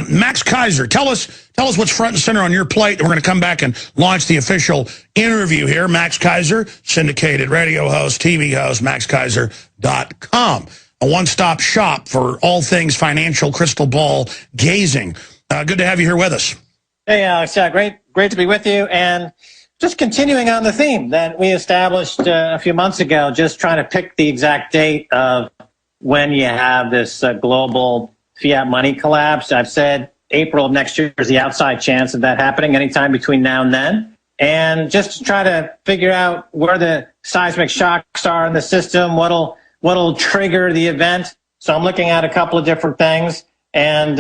Max Keiser, tell us what's front and center on your plate. We're going to come back and launch the official interview here. Max Keiser, syndicated radio host, TV host, maxkeiser.com. A one-stop shop for all things financial crystal ball gazing. Good to have you here with us. Hey, Alex. Yeah, great to be with you. And just continuing on the theme that we established a few months ago, just trying to pick the exact date of when you have this global fiat money collapse. I've said April of next year is the outside chance of that happening anytime between now and then. And just to try to figure out where the seismic shocks are in the system, what'll trigger the event. So I'm looking at a couple of different things. And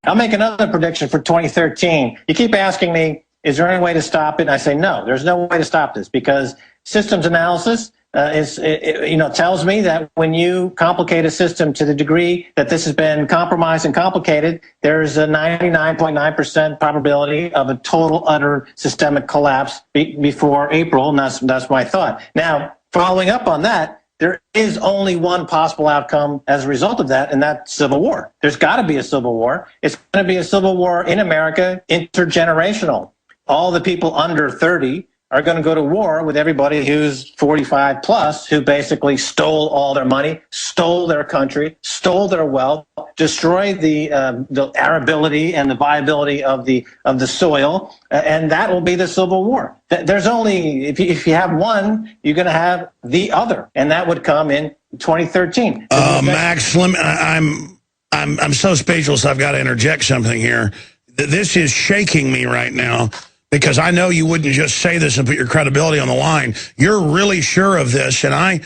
I'll make another prediction for 2013. You keep asking me, is there any way to stop it? And I say, no, there's no way to stop this, because systems analysis tells me that when you complicate a system to the degree that this has been compromised and complicated, there's a 99.9% probability of a total, utter systemic collapse before April, and that's my thought. Now, following up on that, there is only one possible outcome as a result of that, and that's civil war. There's got to be a civil war. It's going to be a civil war in America, intergenerational. All the people under 30 are going to go to war with everybody who's 45 plus, who basically stole all their money, stole their country, stole their wealth, destroyed the arability and the viability of the soil, and that will be the civil war. There's only, if you have one, you're going to have the other, and that would come in 2013. Max, I'm so speechless. I've got to interject something here. This is shaking me right now, because I know you wouldn't just say this and put your credibility on the line. You're really sure of this, and I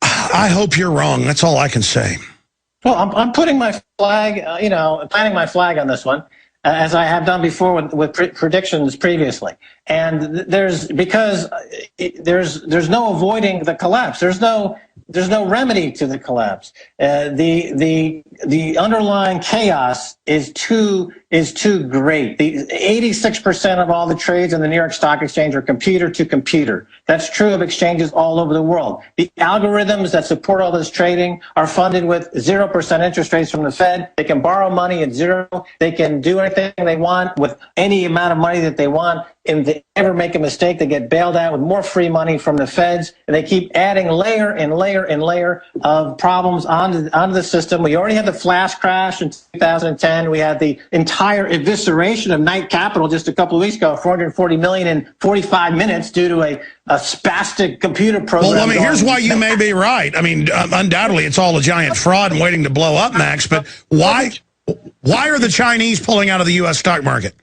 hope you're wrong. That's all I can say. Well, I'm putting my flag, planting my flag on this one, as I have done before with predictions previously. And there's no avoiding the collapse. There's no remedy to the collapse. The underlying chaos is too great. The 86% of all the trades in the New York Stock Exchange are computer to computer. That's true of exchanges all over the world. The algorithms that support all this trading are funded with 0% interest rates from the Fed. They can borrow money at zero. They can do anything they want with any amount of money that they want. And if they ever make a mistake, they get bailed out with more free money from the feds. And they keep adding layer and layer and layer of problems onto the system. We already had the flash crash in 2010. We had the entire evisceration of Knight Capital just a couple of weeks ago, $440 million in 45 minutes due to a spastic computer program. Well, here's why you may be right. Undoubtedly, it's all a giant fraud and waiting to blow up, Max. But why are the Chinese pulling out of the U.S. stock market?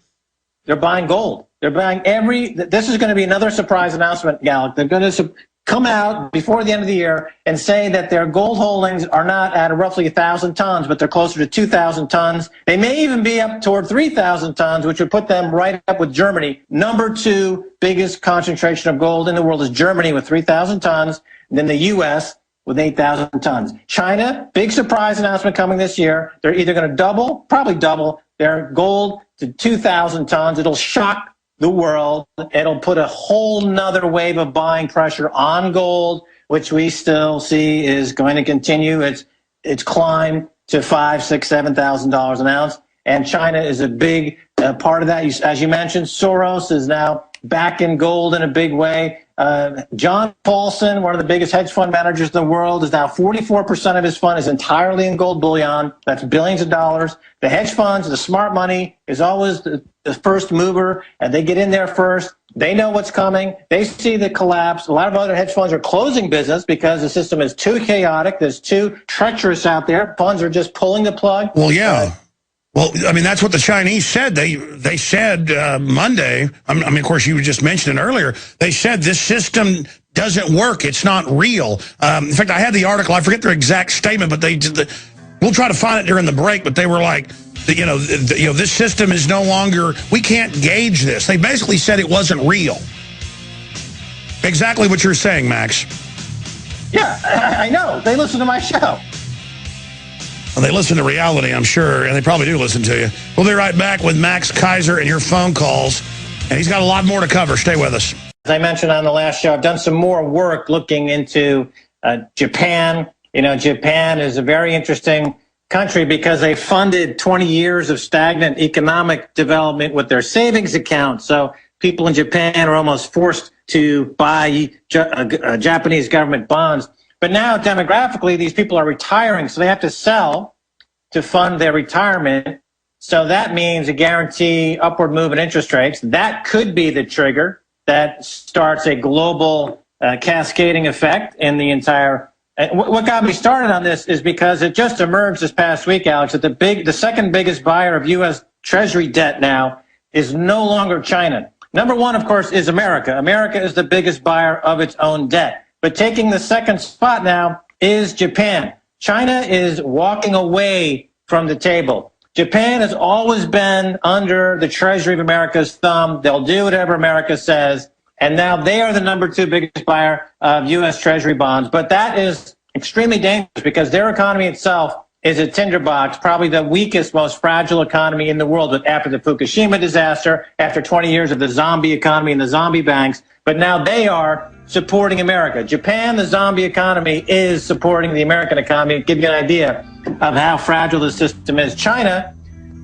They're buying gold. They're buying this is going to be another surprise announcement, Gallup. They're going to come out before the end of the year and say that their gold holdings are not at roughly 1,000 tons, but they're closer to 2,000 tons. They may even be up toward 3,000 tons, which would put them right up with Germany. Number 2 biggest concentration of gold in the world is Germany with 3,000 tons, and then the U.S. with 8,000 tons. China, big surprise announcement coming this year. They're either going to probably double their gold to 2,000 tons. It'll shock the world. It'll put a whole nother wave of buying pressure on gold, which we still see is going to continue its climb to $5,000, $6,000, $7,000 an ounce. And China is a big part of that. As you mentioned, Soros is now back in gold in a big way. John Paulson, one of the biggest hedge fund managers in the world, is now 44% of his fund is entirely in gold bullion. That's billions of dollars. The hedge funds, the smart money, is always the first mover, and they get in there first. They know what's coming. They see the collapse. A lot of other hedge funds are closing business because the system is too chaotic. There's too treacherous out there. Funds are just pulling the plug. Well, yeah. Well, that's what the Chinese said. They said Monday, of course, you just mentioned it earlier, they said this system doesn't work. It's not real. In fact, I had the article. I forget their exact statement, but we'll try to find it during the break, but they were like, this system is no longer, we can't gauge this. They basically said it wasn't real. Exactly what you're saying, Max. Yeah, I know. They listen to my show. Well, they listen to reality, I'm sure, and they probably do listen to you. We'll be right back with Max Keiser and your phone calls, and he's got a lot more to cover. Stay with us. As I mentioned on the last show, I've done some more work looking into Japan. Japan is a very interesting country because they funded 20 years of stagnant economic development with their savings account. So people in Japan are almost forced to buy Japanese government bonds. But now demographically, these people are retiring, so they have to sell to fund their retirement. So that means a guarantee upward move in interest rates. That could be the trigger that starts a global cascading effect in the entire. What got me started on this is because it just emerged this past week, Alex, that the second biggest buyer of U.S. Treasury debt now is no longer China. Number one, of course, is America. America is the biggest buyer of its own debt. But taking the second spot now is Japan. China is walking away from the table. Japan has always been under the Treasury of America's thumb. They'll do whatever America says. And now they are the number two biggest buyer of U.S. Treasury bonds. But that is extremely dangerous because their economy itself is a tinderbox, probably the weakest, most fragile economy in the world after the Fukushima disaster, after 20 years of the zombie economy and the zombie banks. But now they are supporting America. Japan, the zombie economy, is supporting the American economy. To give you an idea of how fragile the system is. China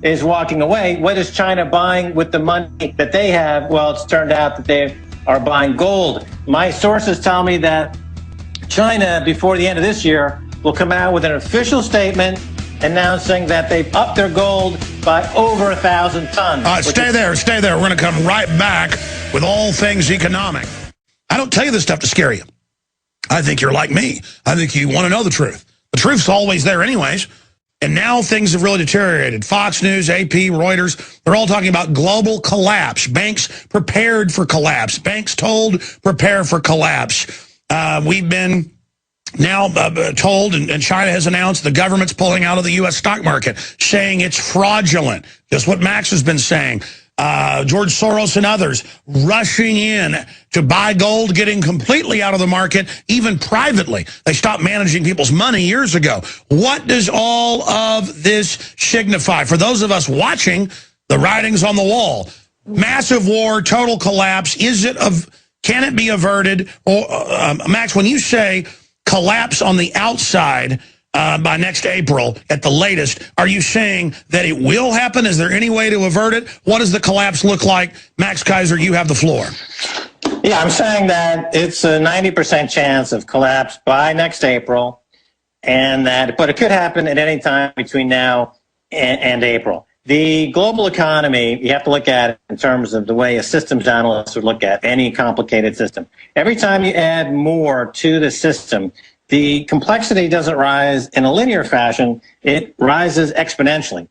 is walking away. What is China buying with the money that they have? Well, it's turned out that they are buying gold. My sources tell me that China, before the end of this year, will come out with an official statement announcing that they've upped their gold by over 1,000 tons. Stay there. We're going to come right back with all things economic. I don't tell you this stuff to scare you. I think you're like me. I think you want to know the truth. The truth's always there anyways. And now things have really deteriorated. Fox News, AP, Reuters, they're all talking about global collapse. Banks prepared for collapse. Banks told prepare for collapse. We've been now told, and China has announced the government's pulling out of the U.S. stock market, saying it's fraudulent. Just what Max has been saying. George Soros and others rushing in to buy gold, getting completely out of the market, even privately. They stopped managing people's money years ago. What does all of this signify? For those of us watching, the writing's on the wall. Massive war, total collapse. Can it be averted? Or, Max, when you say collapse on the outside by next April at the latest, are you saying that it will happen? Is there any way to avert it? What does the collapse look like? Max Keiser, you have the floor. Yeah, I'm saying that it's a 90% chance of collapse by next April, but it could happen at any time between now and April. The global economy, you have to look at it in terms of the way a systems analyst would look at any complicated system. Every time you add more to the system, the complexity doesn't rise in a linear fashion, it rises exponentially.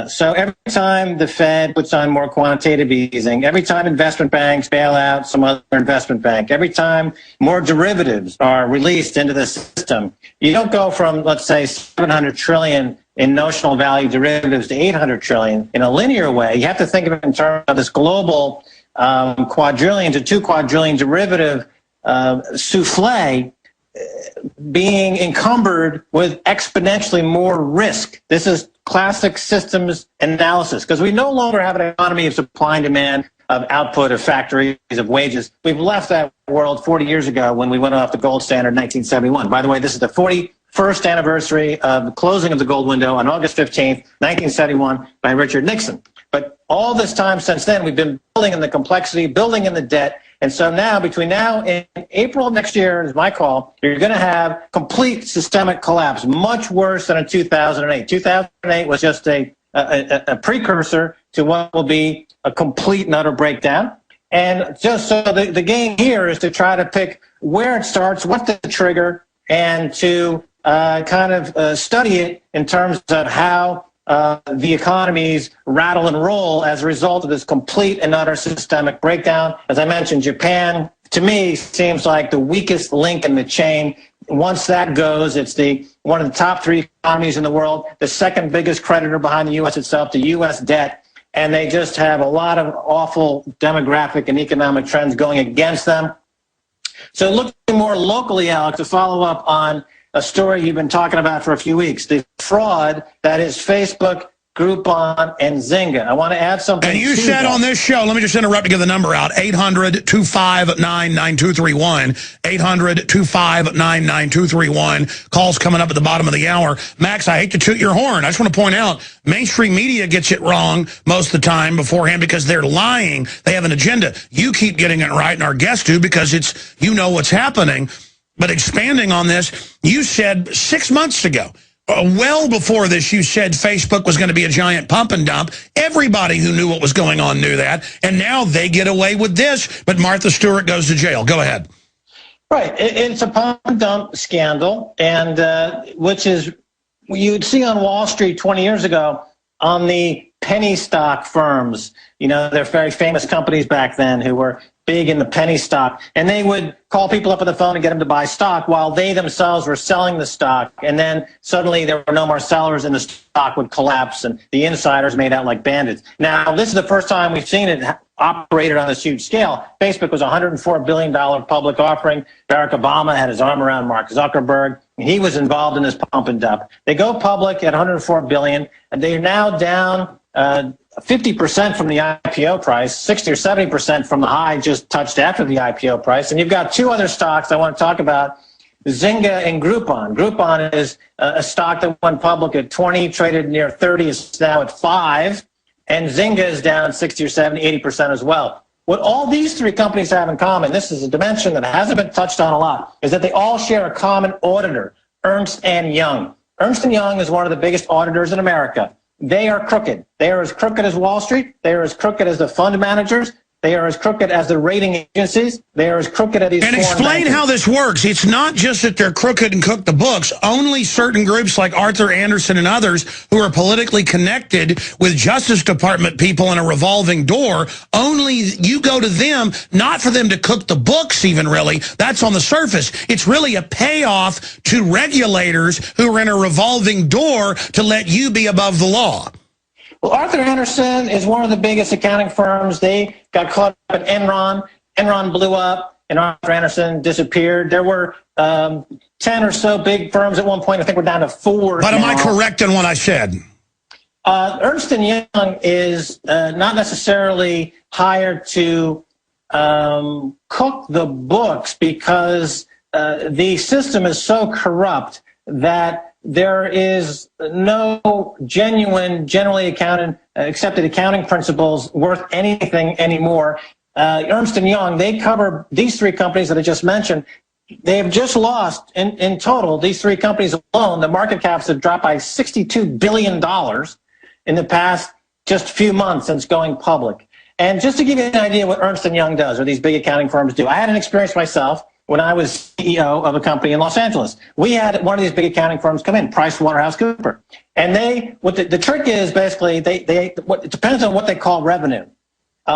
So every time the Fed puts on more quantitative easing, every time investment banks bail out some other investment bank, every time more derivatives are released into the system, you don't go from, let's say, 700 trillion in notional value derivatives to 800 trillion in a linear way. You have to think of it in terms of this global quadrillion to 2 quadrillion derivative souffle being encumbered with exponentially more risk. This is classic systems analysis because we no longer have an economy of supply and demand, of output, of factories, of wages. We've left that world 40 years ago when we went off the gold standard in 1971. By the way, this is the 41st anniversary of the closing of the gold window on August 15th, 1971 by Richard Nixon. But all this time since then, we've been building in the complexity, building in the debt. And so now, between now and April of next year, is my call, you're going to have complete systemic collapse, much worse than in 2008. 2008 was just a precursor to what will be a complete and utter breakdown. And just so the game here is to try to pick where it starts, what's the trigger, and to study it in terms of how the economies rattle and roll as a result of this complete and utter systemic breakdown. As I mentioned, Japan, to me, seems like the weakest link in the chain. Once that goes, it's one of the top 3 economies in the world, the second biggest creditor behind the U.S. itself, the U.S. debt, and they just have a lot of awful demographic and economic trends going against them. So looking more locally, Alex, to follow up on a story you've been talking about for a few weeks, the fraud that is Facebook Groupon, and Zynga. I want to add something. And you said on this show, let me just interrupt to give the number out, 800-259-9231, 800-259-9231. Calls coming up at the bottom of the hour. Max, I hate to toot your horn. I just want to point out, mainstream media gets it wrong most of the time beforehand because they're lying. They have an agenda. You keep getting it right, and our guests do, because it's, you know what's happening. But expanding on this, you said 6 months ago, well before this, you said Facebook was going to be a giant pump and dump. Everybody who knew what was going on knew that. And now they get away with this, but Martha Stewart goes to jail. Go ahead. Right. It's a pump and dump scandal, and which is, you'd see on Wall Street 20 years ago on the penny stock firms. You know, they're very famous companies back then who were big in the penny stock, and they would call people up on the phone and get them to buy stock while they themselves were selling the stock, and then suddenly there were no more sellers and the stock would collapse and the insiders made out like bandits. Now, this is the first time we've seen it operated on this huge scale. Facebook was a $104 billion public offering. Barack Obama had his arm around Mark Zuckerberg. He was involved in this pump and dump. They go public at $104 billion, and they're now down 50% from the IPO price, 60 or 70% from the high just touched after the IPO price. And you've got two other stocks I want to talk about, Zynga and Groupon. Groupon is a stock that went public at 20, traded near 30, is now at 5. And Zynga is down 60 or 70, 80% as well. What all these three companies have in common, this is a dimension that hasn't been touched on a lot, is that they all share a common auditor, Ernst & Young. Ernst & Young is one of the biggest auditors in America. They are crooked. They are as crooked as Wall Street. They are as crooked as the fund managers. They are as crooked as the rating agencies. They are as crooked as these And explain how this works. It's not just that they're crooked and cook the books. Only certain groups like Arthur Anderson and others who are politically connected with Justice Department people in a revolving door, only you go to them, not for them to cook the books even really. That's on the surface. It's really a payoff to regulators who are in a revolving door to let you be above the law. Well, Arthur Anderson is one of the biggest accounting firms. They got caught up in Enron. Enron blew up, and Arthur Anderson disappeared. There were 10 or so big firms at one point. I think we're down to 4 But now. am I correct in what I said? Ernst & Young is not necessarily hired to cook the books because the system is so corrupt that there is no genuine, generally accepted accounting principles worth anything anymore. Ernst & Young, they cover these three companies that I just mentioned. They have just lost, in total, these three companies alone, the market caps have dropped by $62 billion in the past just few months since going public. And just to give you an idea what Ernst & Young does, or these big accounting firms do, I had an experience myself when I was CEO of a company in Los Angeles. We had one of these big accounting firms come in, PricewaterhouseCoopers. And the trick is basically, it depends on what they call revenue.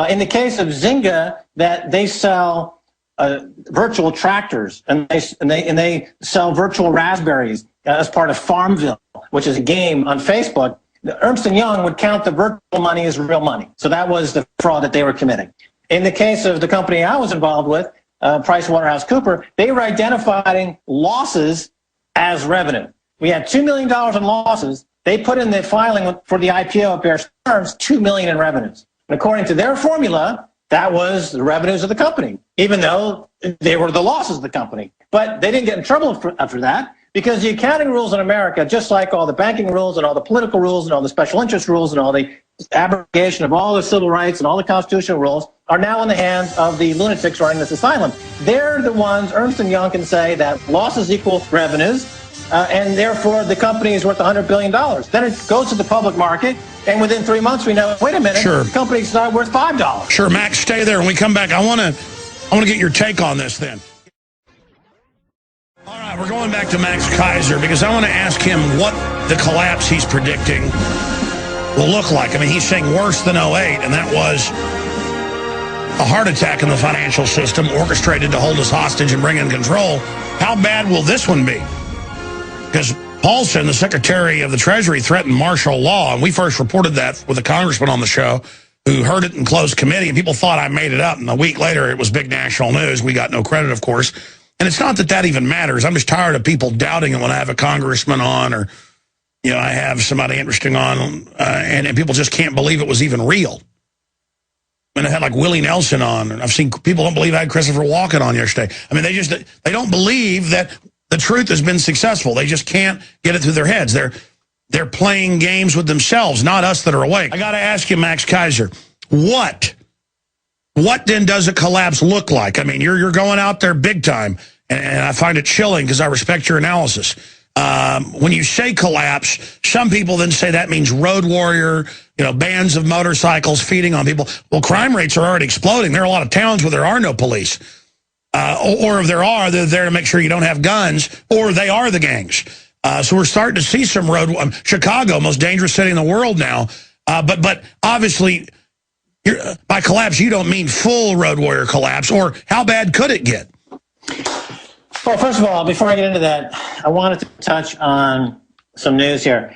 In the case of Zynga, that they sell virtual tractors, and they sell virtual raspberries as part of Farmville, which is a game on Facebook. Ernst & Young would count the virtual money as real money. So that was the fraud that they were committing. In the case of the company I was involved with, PricewaterhouseCoopers, they were identifying losses as revenue. We had $2 million in losses. They put in the filing for the IPO of Bear Stearns $2 million in revenues. And according to their formula, that was the revenues of the company, even though they were the losses of the company. But they didn't get in trouble after that, because the accounting rules in America, just like all the banking rules and all the political rules and all the special interest rules and all the abrogation of all the civil rights and all the constitutional rules, are now in the hands of the lunatics running this asylum. They're the ones, Ernst & Young can say that losses equal revenues, and therefore the company is worth $100 billion. Then it goes to the public market, and within 3 months we know, wait a minute, Sure. the company's not worth $5. Sure, Max, stay there. When we come back, I want to get your take on this then. All right, we're going back to Max Keiser because I want to ask him what the collapse he's predicting will look like. I mean, he's saying worse than '08, and that was a heart attack in the financial system orchestrated to hold us hostage and bring in control. How bad will this one be? Because Paulson, the Secretary of the Treasury, threatened martial law, and we first reported that with a congressman on the show who heard it in closed committee, and people thought I made it up, and a week later it was big national news. We got no credit, of course. And it's not that that even matters. I'm just tired of people doubting it when I have a congressman on or I have somebody interesting on, and people just can't believe it was even real. And I had like Willie Nelson on, and I've seen people don't believe I had Christopher Walken on yesterday. I mean, they don't believe that the truth has been successful. They just can't get it through their heads. They're playing games with themselves, not us that are awake. I got to ask you, Max Keiser, what then does a collapse look like? I mean, you're going out there big time, and I find it chilling because I respect your analysis. When you say collapse, some people then say that means road warrior, bands of motorcycles feeding on people. Well, crime rates are already exploding. There are a lot of towns where there are no police. Or if there are, they're there to make sure you don't have guns, or they are the gangs. So we're starting to see some Chicago, most dangerous city in the world now. But obviously, by collapse, you don't mean full road warrior collapse, or how bad could it get? Well, first of all, before I get into that, I wanted to touch on some news here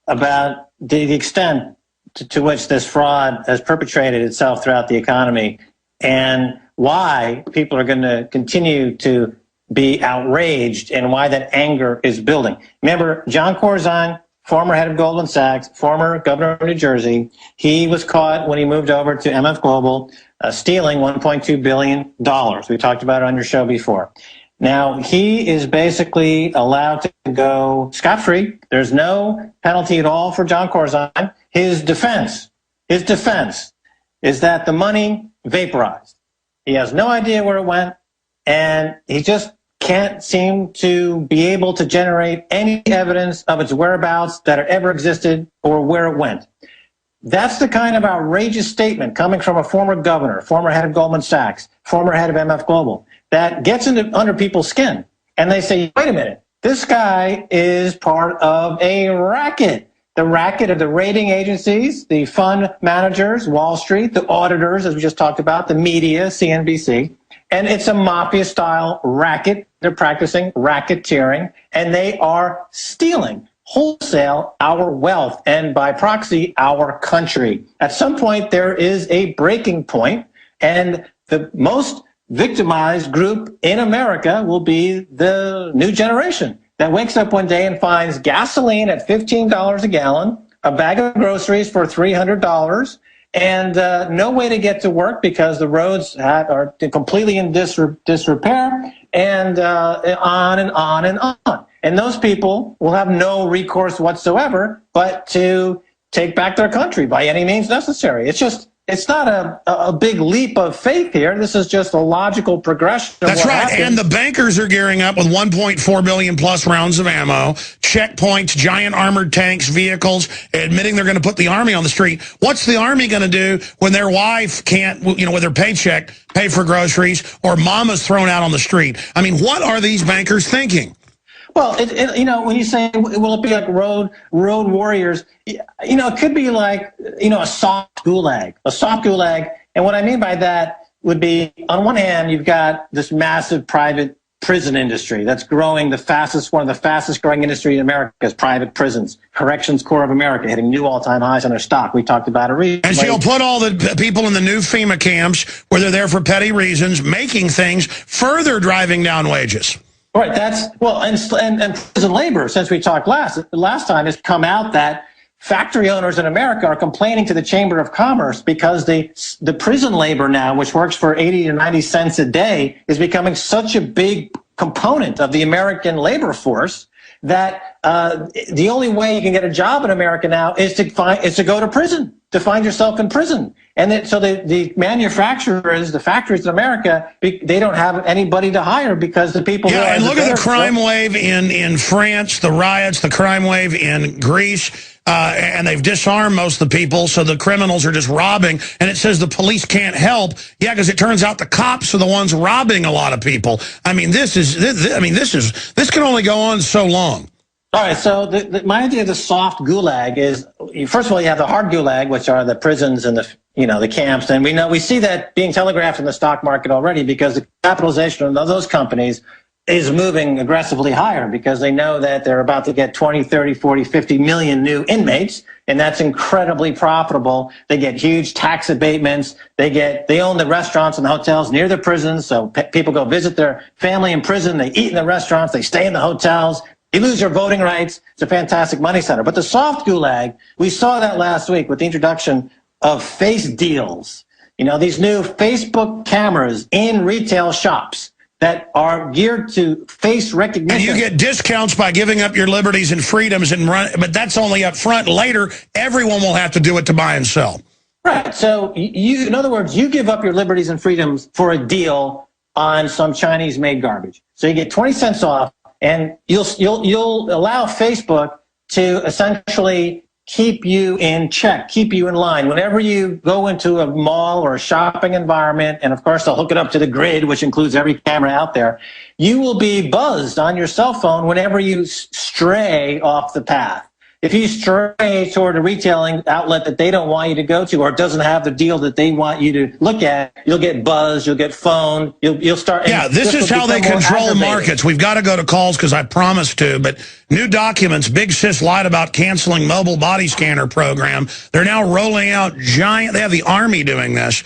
about the extent to which this fraud has perpetrated itself throughout the economy and why people are going to continue to be outraged and why that anger is building. Remember, John Corzine, former head of Goldman Sachs, former governor of New Jersey, he was caught when he moved over to MF Global stealing $1.2 billion. We talked about it on your show before. Now, he is basically allowed to go scot-free. There's no penalty at all for John Corzine. His defense is that the money vaporized. He has no idea where it went, and he just can't seem to be able to generate any evidence of its whereabouts that it ever existed or where it went. That's the kind of outrageous statement coming from a former governor, former head of Goldman Sachs, former head of MF Global, that gets under people's skin. And they say, wait a minute, this guy is part of a racket. The racket of the rating agencies, the fund managers, Wall Street, the auditors, as we just talked about, the media, CNBC. And it's a mafia-style racket. They're practicing racketeering, and they are stealing wholesale our wealth and, by proxy, our country. At some point, there is a breaking point, and the most victimized group in America will be the new generation that wakes up one day and finds gasoline at $15 a gallon, a bag of groceries for $300, and no way to get to work because the roads are completely in disrepair, and on and on and on. And those people will have no recourse whatsoever but to take back their country by any means necessary. It's not a big leap of faith here. This is just a logical progression. That's right. Happens. And the bankers are gearing up with 1.4 billion plus rounds of ammo, checkpoints, giant armored tanks, vehicles, admitting they're going to put the army on the street. What's the army going to do when their wife can't, with their paycheck, pay for groceries, or mama's thrown out on the street? I mean, what are these bankers thinking? Well, when you say, will it be like road warriors? It could be like, a soft gulag. And what I mean by that would be, on one hand, you've got this massive private prison industry that's growing one of the fastest growing industries in America is private prisons. Corrections Corps of America hitting new all-time highs on their stock. We talked about it recently. And so you'll put all the people in the new FEMA camps where they're there for petty reasons, making things, further driving down wages. Right, and prison labor, since we talked last time, has come out that factory owners in America are complaining to the Chamber of Commerce because the prison labor now, which works for 80 to 90 cents a day, is becoming such a big component of the American labor force that the only way you can get a job in America now is to go to prison, to find yourself in prison. And so the manufacturers, the factories in America, they don't have anybody to hire because the people... Yeah, and look at the crime wave in France, the riots, the crime wave in Greece, and they've disarmed most of the people, so the criminals are just robbing, and it says the police can't help. Yeah, because it turns out the cops are the ones robbing a lot of people. I mean, this can only go on so long. All right, so my idea of the soft gulag is, first of all, you have the hard gulag, which are the prisons and the camps, and we see that being telegraphed in the stock market already because the capitalization of those companies is moving aggressively higher because they know that they're about to get 20, 30, 40, 50 million new inmates, and that's incredibly profitable. They get huge tax abatements. They own the restaurants and the hotels near the prisons, so people go visit their family in prison. They eat in the restaurants. They stay in the hotels. You lose your voting rights. It's a fantastic money center. But the soft gulag, we saw that last week with the introduction of face deals. You know, these new Facebook cameras in retail shops that are geared to face recognition. And you get discounts by giving up your liberties and freedoms, but that's only up front. Later, everyone will have to do it to buy and sell. Right. So, in other words, you give up your liberties and freedoms for a deal on some Chinese-made garbage. So you get 20 cents off, and you'll allow Facebook to essentially keep you in check, keep you in line. Whenever you go into a mall or a shopping environment, and of course they'll hook it up to the grid, which includes every camera out there, you will be buzzed on your cell phone whenever you stray off the path. If you stray toward a retailing outlet that they don't want you to go to, or doesn't have the deal that they want you to look at, you'll get buzzed, you'll get phoned, you'll start. Yeah, this is how they control markets. We've got to go to calls because I promised to, but new documents, Big Sis lied about canceling mobile body scanner program. They're now rolling out they have the Army doing this.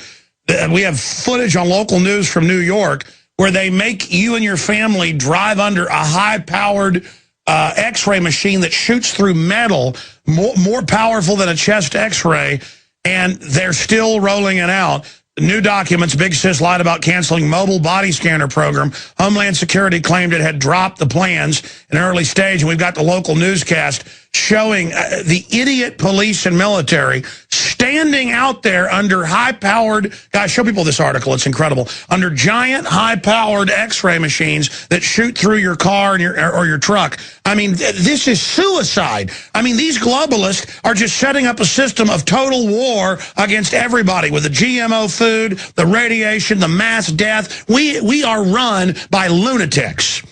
We have footage on local news from New York where they make you and your family drive under a high-powered X-ray machine that shoots through metal, more powerful than a chest X-ray, and they're still rolling it out. New documents, Big Sis lied about canceling mobile body scanner program. Homeland Security claimed it had dropped the plans in an early stage, and we've got the local newscast showing the idiot police and military standing out there under high-powered, guys, show people this article, it's incredible, under giant high-powered X-ray machines that shoot through your car and your truck. I mean, this is suicide. I mean, these globalists are just setting up a system of total war against everybody with the GMO food, the radiation, the mass death. We are run by lunatics.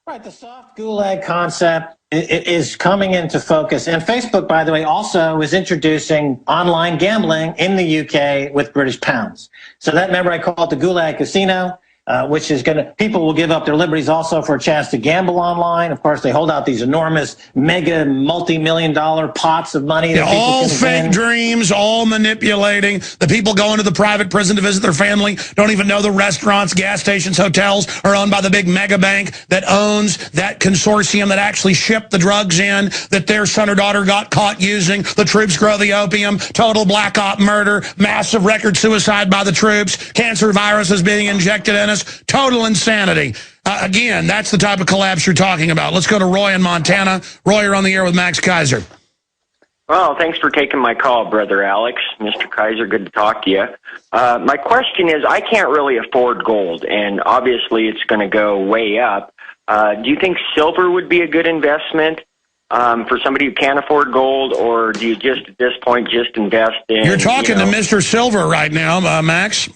Right, the soft gulag concept is coming into focus. And Facebook, by the way, also is introducing online gambling in the UK with British pounds. So that, remember, I call it the Gulag Casino, which is people will give up their liberties also for a chance to gamble online. Of course, they hold out these enormous, mega, multi-million-dollar pots of money. Yeah, all fake dreams, all manipulating. The people going to the private prison to visit their family don't even know the restaurants, gas stations, hotels are owned by the big mega bank that owns that consortium that actually shipped the drugs in, that their son or daughter got caught using. The troops grow the opium, total black op murder, massive record suicide by the troops, cancer viruses being injected in us. Total insanity. Again, that's the type of collapse you're talking about. Let's go to Roy in Montana. Roy, you're on the air with Max Keiser. Well, thanks for taking my call, Brother Alex. Mr. Keiser, good to talk to you. My question is, I can't really afford gold, and obviously it's going to go way up. Do you think silver would be a good investment for somebody who can't afford gold, or do you just, at this point, just invest in... You're talking to Mr. Silver right now, Max.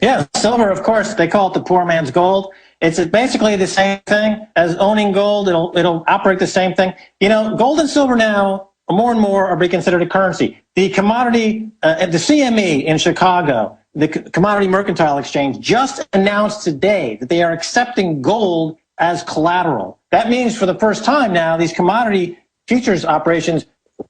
Yeah, silver, of course, they call it the poor man's gold. It's basically the same thing as owning gold. It'll operate the same thing. You know, gold and silver now, more and more, are being considered a currency. The commodity, the CME in Chicago, the Commodity Mercantile Exchange, just announced today that they are accepting gold as collateral. That means for the first time now, these commodity futures operations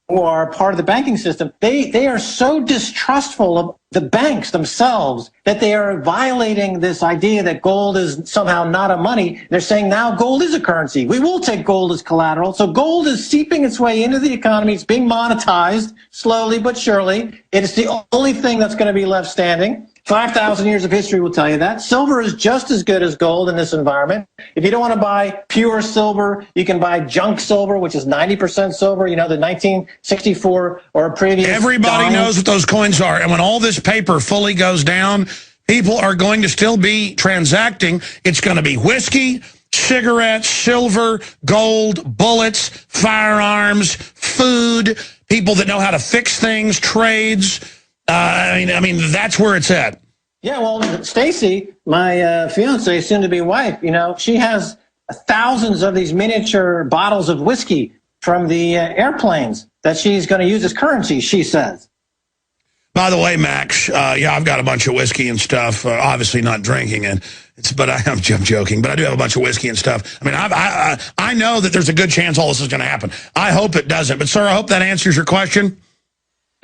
who are part of the banking system, they are so distrustful of the banks themselves that they are violating this idea that gold is somehow not a money. They're saying now gold is a currency. We will take gold as collateral. So gold is seeping its way into the economy. It's being monetized slowly but surely. It's the only thing that's going to be left standing. 5,000 years of history will tell you that. Silver is just as good as gold in this environment. If you don't want to buy pure silver, you can buy junk silver, which is 90% silver, you know, the 1964 or previous. Everybody knows what those coins are. And when all this paper fully goes down, people are going to still be transacting. It's going to be whiskey, cigarettes, silver, gold, bullets, firearms, food, people that know how to fix things, trades. I mean, that's where it's at. Yeah, well, Stacy, my fiance, soon-to-be wife, you know, she has thousands of these miniature bottles of whiskey from the airplanes that she's going to use as currency, she says. By the way, Max, yeah, I've got a bunch of whiskey and stuff. Obviously not drinking it, but I'm joking. But I do have a bunch of whiskey and stuff. I mean, I know that there's a good chance all this is going to happen. I hope it doesn't. But, sir, I hope that answers your question.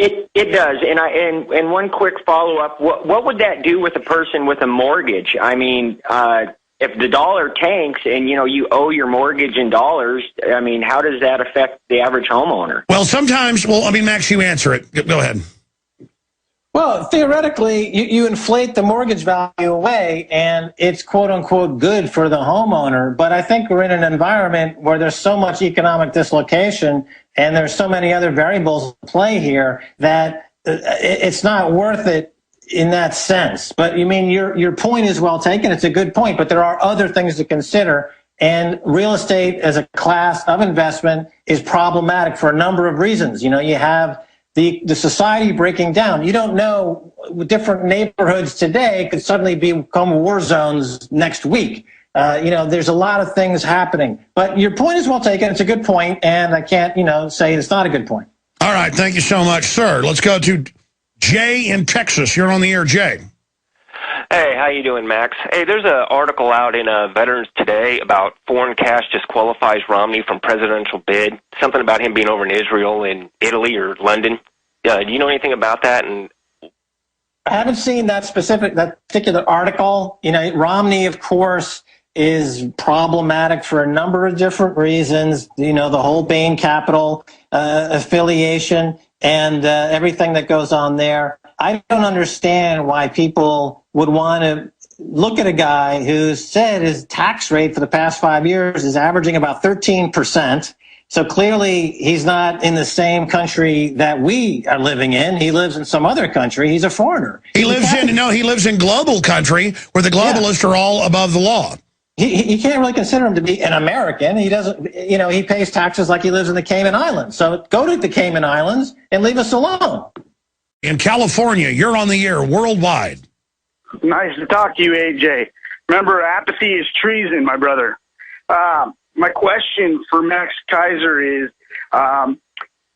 It does, and one quick follow-up, what would that do with a person with a mortgage? I mean, if the dollar tanks and, you owe your mortgage in dollars, I mean, how does that affect the average homeowner? Well, sometimes, Max, you answer it. Go ahead. Well, theoretically, you inflate the mortgage value away, and it's quote-unquote good for the homeowner. But I think we're in an environment where there's so much economic dislocation and there's so many other variables at play here that it's not worth it in that sense. But your point is well taken. It's a good point, but there are other things to consider. And real estate as a class of investment is problematic for a number of reasons. You have the society breaking down. You don't know, different neighborhoods today could suddenly become war zones next week. There's a lot of things happening. But your point is well taken. It's a good point, and I can't, say it's not a good point. All right, thank you so much, sir. Let's go to Jay in Texas. You're on the air, Jay. Hey, how you doing, Max? Hey, there's an article out in Veterans Today about foreign cash disqualifies Romney from presidential bid. Something about him being over in Israel, in Italy, or London. Do you know anything about that? And I haven't seen that particular article. Romney, of course, is problematic for a number of different reasons. The whole Bain Capital affiliation and everything that goes on there. I don't understand why people would want to look at a guy who said his tax rate for the past 5 years is averaging about 13%. So clearly he's not in the same country that we are living in. He lives in some other country. He's a foreigner. He lives in global country where the globalists are all above the law. You can't really consider him to be an American. He doesn't, he pays taxes like he lives in the Cayman Islands. So go to the Cayman Islands and leave us alone. In California, you're on the air worldwide. Nice to talk to you, AJ. Remember, apathy is treason, my brother. My question for Max Keiser is, I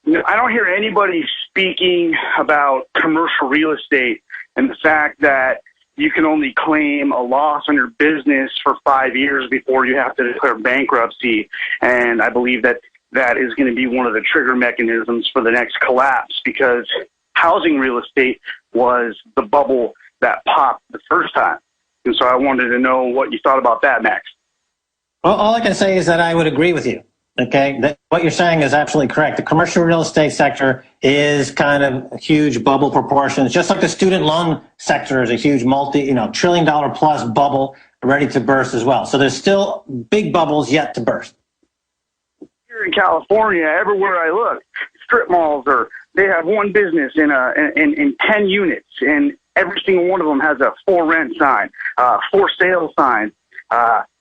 don't hear anybody speaking about commercial real estate and the fact that you can only claim a loss on your business for 5 years before you have to declare bankruptcy. And I believe that that is going to be one of the trigger mechanisms for the next collapse, because housing real estate was the bubble that popped the first time. And so I wanted to know what you thought about that, Max. Well, all I can say is that I would agree with you. Okay, what you're saying is absolutely correct. The commercial real estate sector is kind of huge bubble proportions, just like the student loan sector is a huge $1 trillion plus bubble ready to burst as well. So there's still big bubbles yet to burst. Here in California, everywhere I look, strip malls they have one business in 10 units, and every single one of them has a for rent sign, for sale sign.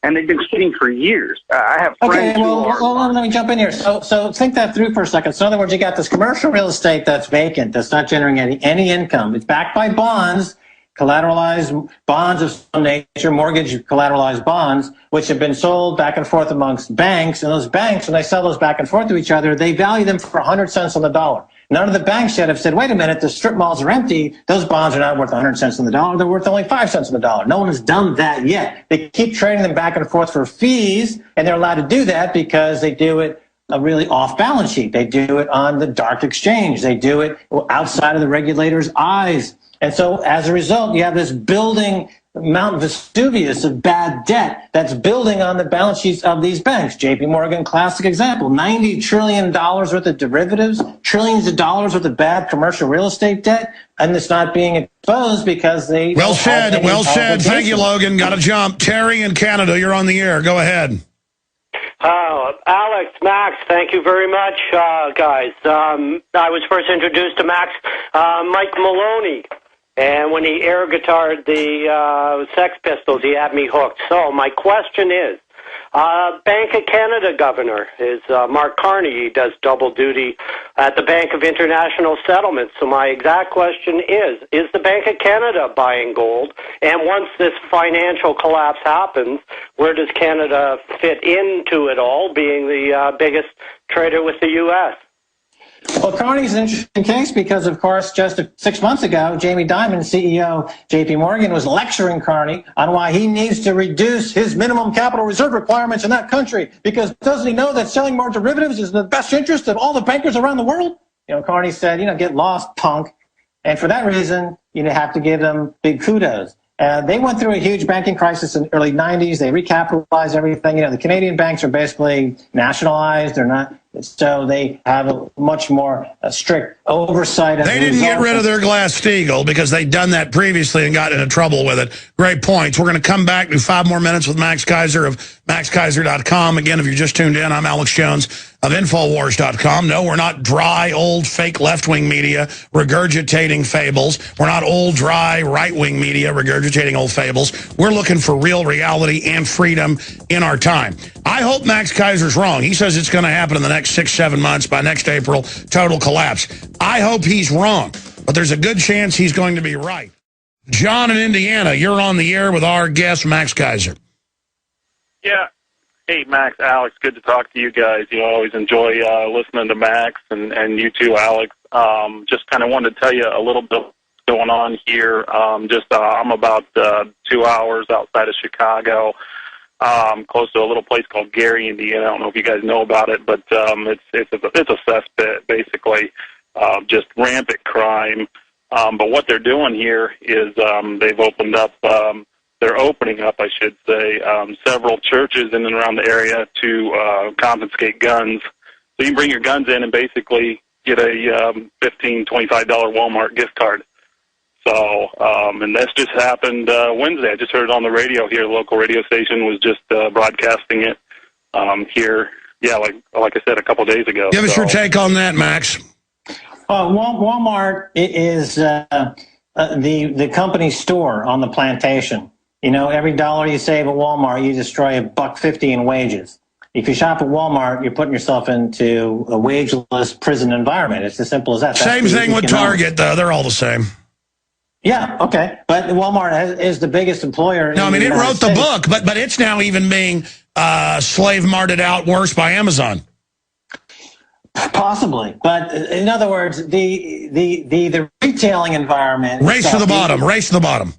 And they've been sitting for years. I have friends let me jump in here. So think that through for a second. So in other words, you got this commercial real estate that's vacant, that's not generating any income. It's backed by bonds, collateralized bonds of some nature, mortgage collateralized bonds, which have been sold back and forth amongst banks. And those banks, when they sell those back and forth to each other, they value them for 100 cents on the dollar. None of the banks yet have said, wait a minute, the strip malls are empty. Those bonds are not worth 100 cents on the dollar. They're worth only 5 cents on the dollar. No one has done that yet. They keep trading them back and forth for fees, and they're allowed to do that because they do it really off balance sheet. They do it on the dark exchange. They do it outside of the regulator's eyes. And so as a result, you have this building Mount Vesuvius of bad debt that's building on the balance sheets of these banks. JP Morgan, classic example, $90 trillion worth of derivatives, trillions of dollars worth of bad commercial real estate debt, and it's not being exposed because they... Well said. Thank you, Logan. Got to jump. Terry in Canada, you're on the air. Go ahead. Alex, Max, thank you very much, guys. I was first introduced to Max, Mike Maloney. And when he air guitared the Sex Pistols, he had me hooked. So my question is, Bank of Canada governor is Mark Carney. He does double duty at the Bank of International Settlements. So my exact question is the Bank of Canada buying gold? And once this financial collapse happens, where does Canada fit into it all, being the biggest trader with the U.S.? Well, Carney's an interesting case because, of course, just 6 months ago, Jamie Dimon, CEO JP Morgan, was lecturing Carney on why he needs to reduce his minimum capital reserve requirements in that country, because doesn't he know that selling more derivatives is in the best interest of all the bankers around the world? Carney said, get lost, punk. And for that reason, you have to give them big kudos. They went through a huge banking crisis in the early 90s. They recapitalized everything. The Canadian banks are basically nationalized. They're not, so they have a much more strict oversight. They didn't get rid of their Glass-Steagall because they'd done that previously and got into trouble with it. Great points. We're going to come back, do 5 more minutes with Max Keiser of MaxKeiser.com. Again, if you're just tuned in, I'm Alex Jones of Infowars.com. No, we're not dry, old, fake left-wing media regurgitating fables. We're not old, dry, right-wing media regurgitating old fables. We're looking for real reality and freedom in our time. I hope Max Keiser's wrong. He says it's going to happen in the next 6-7 months. By next April, total collapse. I hope he's wrong, but there's a good chance he's going to be right. John in Indiana, you're on the air with our guest, Max Keiser. Yeah. Hey, Max, Alex, good to talk to you guys. I always enjoy listening to Max and you too, Alex. Just kind of wanted to tell you a little bit going on here. I'm about 2 hours outside of Chicago, close to a little place called Gary, Indiana. I don't know if you guys know about it, but it's a cesspit, basically, just rampant crime. But what they're doing here is they've opened up. They're opening up, I should say, several churches in and around the area to confiscate guns. So you can bring your guns in and basically get a $15, $25 Walmart gift card. So, and this just happened Wednesday. I just heard it on the radio here. The local radio station was just broadcasting it here. Yeah, like I said, a couple days ago. Give us your take on that, Max. Walmart is the company store on the plantation. Every dollar you save at Walmart, you destroy $1.50 in wages. If you shop at Walmart, you're putting yourself into a wageless prison environment. It's as simple as that. Same thing with Target, though. They're all the same. Yeah, okay. But Walmart is the biggest employer. No, I mean, it wrote the book, but it's now even being slave-marted out worse by Amazon. Possibly. But in other words, the retailing environment. Race to the bottom.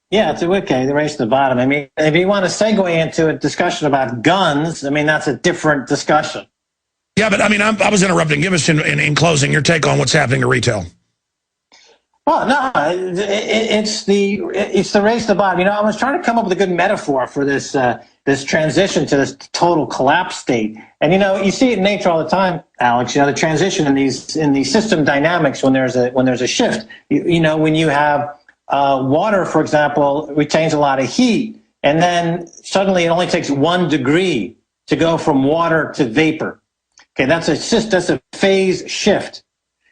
Yeah, it's okay. The race to the bottom. I mean, if you want to segue into a discussion about guns, I mean, that's a different discussion. Yeah, but I mean, I was interrupting. Give us in closing your take on what's happening to retail. Well, no, it's the race to the bottom. I was trying to come up with a good metaphor for this this transition to this total collapse state. And you see it in nature all the time, Alex. The transition in these system dynamics when there's a shift. When you have water, for example, retains a lot of heat, and then suddenly it only takes 1 degree to go from water to vapor. Okay, that's a phase shift.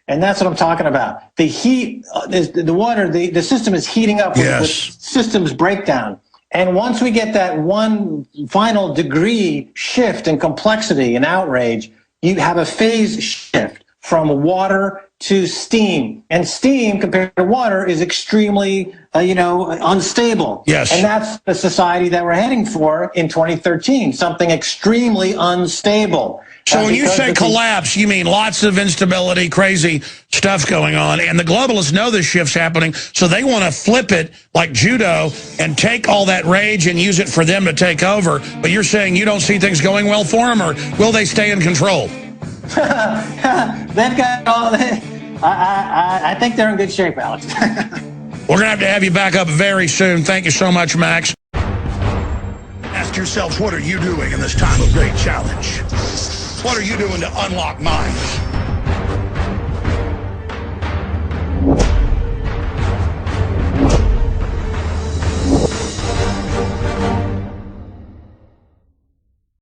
And that's what I'm talking about. The heat, the water, the system is heating up with systems breakdown. And once we get that one final degree shift in complexity and outrage, you have a phase shift from water to steam. And steam, compared to water, is extremely, unstable. Yes. And that's the society that we're heading for in 2013, something extremely unstable. So when you say collapse, you mean lots of instability, crazy stuff going on, and the globalists know this shift's happening, so they want to flip it like judo and take all that rage and use it for them to take over. But you're saying you don't see things going well for them, or will they stay in control? They've got all that. I think they're in good shape, Alex. We're going to have you back up very soon. Thank you so much, Max. Ask yourselves, what are you doing in this time of great challenge? What are you doing to unlock minds?